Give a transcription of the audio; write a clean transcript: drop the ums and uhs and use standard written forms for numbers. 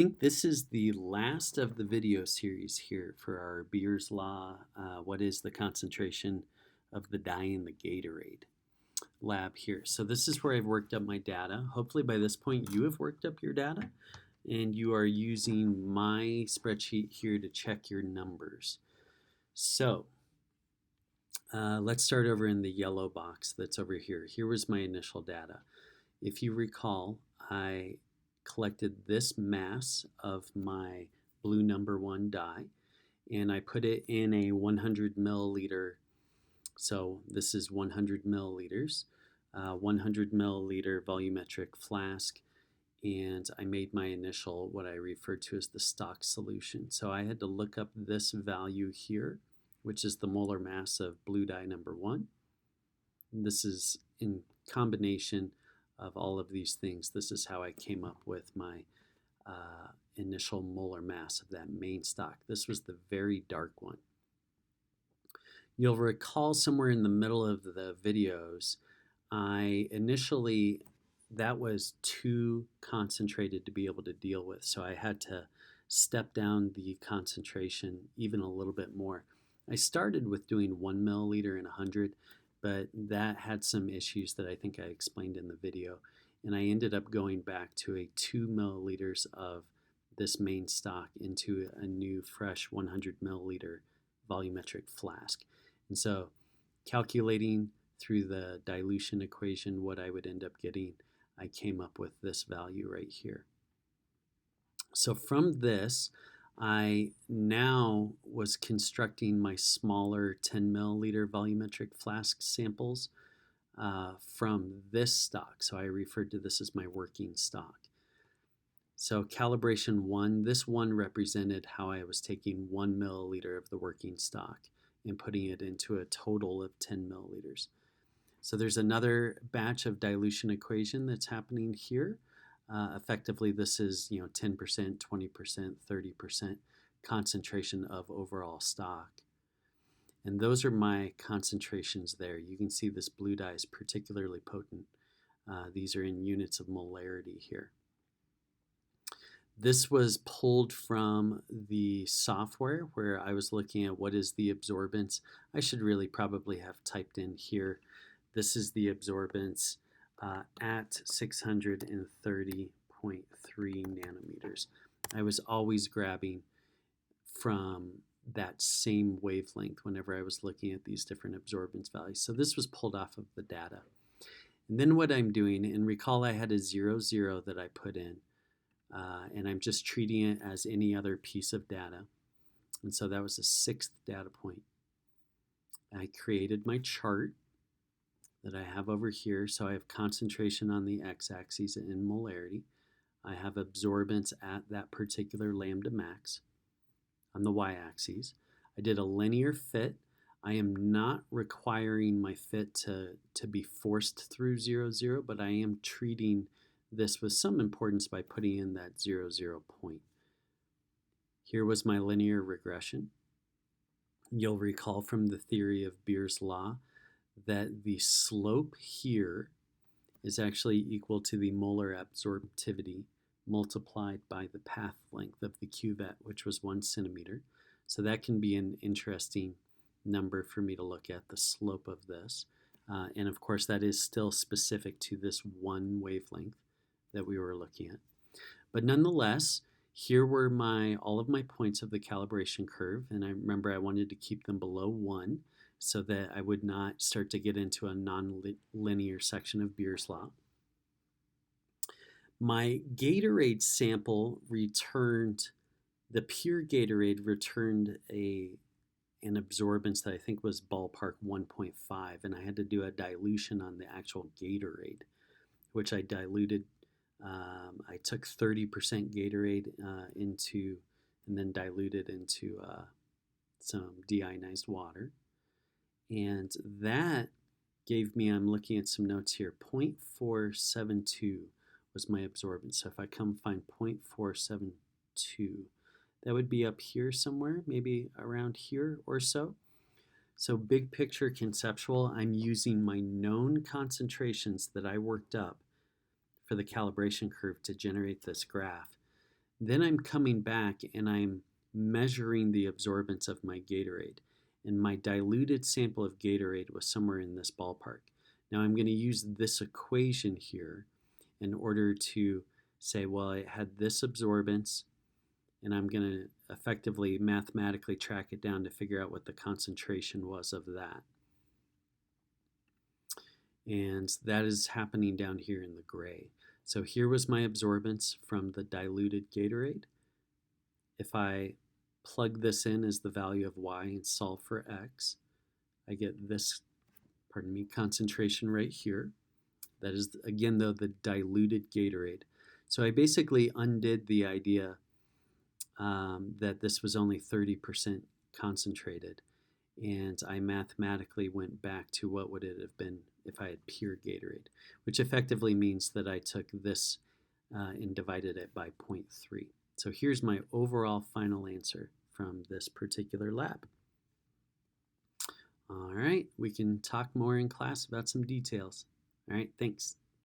I think this is the last of the video series here for our Beer's Law, what is the concentration of the dye in the Gatorade lab here. So this is where I've worked up my data. Hopefully by this point you have worked up your data and you are using my spreadsheet here to check your numbers. So let's start over in the yellow box that's over here. Here was my initial data. If you recall, I collected this mass of my blue number 1 dye and I put it in a 100 milliliter, so this is 100 milliliters, 100 milliliter volumetric flask, and I made my initial, what I refer to as the stock solution. So I had to look up this value here, which is the molar mass of blue dye number 1. This is in combination of all of these things. This is how I came up with my initial molar mass of that main stock. This was the very dark one. You'll recall somewhere in the middle of the videos, I initially, that was too concentrated to be able to deal with, so I had to step down the concentration even a little bit more. I started with doing 1 milliliter in 100, but that had some issues that I think I explained in the video, and I ended up going back to a 2 milliliters of this main stock into a new fresh 100 milliliter volumetric flask. And so calculating through the dilution equation what I would end up getting, I came up with this value right here. So from this, I now was constructing my smaller 10 milliliter volumetric flask samples from this stock. So I referred to this as my working stock. So calibration 1, this one represented how I was taking 1 milliliter of the working stock and putting it into a total of 10 milliliters. So there's another batch of dilution equation that's happening here. Effectively, this is 10%, 20%, 30% concentration of overall stock. And those are my concentrations there. You can see this blue dye is particularly potent. These are in units of molarity here. This was pulled from the software where I was looking at what is the absorbance. I should really probably have typed in here. This is the absorbance at 630.3 nanometers. I was always grabbing from that same wavelength whenever I was looking at these different absorbance values. So this was pulled off of the data. And then what I'm doing, and recall I had a 0, 0 that I put in, and I'm just treating it as any other piece of data. And so that was the 6th data point. I created my chart that I have over here. So I have concentration on the x-axis in molarity. I have absorbance at that particular lambda max on the y-axis. I did a linear fit. I am not requiring my fit to be forced through 0, 0, but I am treating this with some importance by putting in that 0, 0 point. Here was my linear regression. You'll recall from the theory of Beer's Law that the slope here is actually equal to the molar absorptivity multiplied by the path length of the cuvette, which was 1 centimeter. So that can be an interesting number for me to look at, the slope of this. And of course, that is still specific to this one wavelength that we were looking at. But nonetheless, here were all of my points of the calibration curve, and I remember I wanted to keep them below 1 so that I would not start to get into a non-linear section of Beer's Law. My Gatorade sample returned, the pure Gatorade returned an absorbance that I think was ballpark 1.5, and I had to do a dilution on the actual Gatorade, which I diluted. I took 30% Gatorade into, and then diluted into some deionized water. And that gave me, I'm looking at some notes here, 0.472 was my absorbance. So if I come find 0.472, that would be up here somewhere, maybe around here or so. So big picture conceptual, I'm using my known concentrations that I worked up for the calibration curve to generate this graph. Then I'm coming back and I'm measuring the absorbance of my Gatorade. And my diluted sample of Gatorade was somewhere in this ballpark. Now I'm going to use this equation here in order to say, well, it had this absorbance, and I'm going to effectively mathematically track it down to figure out what the concentration was of that. And that is happening down here in the gray. So here was my absorbance from the diluted Gatorade. If I plug this in as the value of y and solve for x, I get this, concentration right here. That is, again, though, the diluted Gatorade. So I basically undid the idea that this was only 30% concentrated, and I mathematically went back to what would it have been if I had pure Gatorade, which effectively means that I took this and divided it by 0.3. So here's my overall final answer from this particular lab. All right, we can talk more in class about some details. All right, thanks.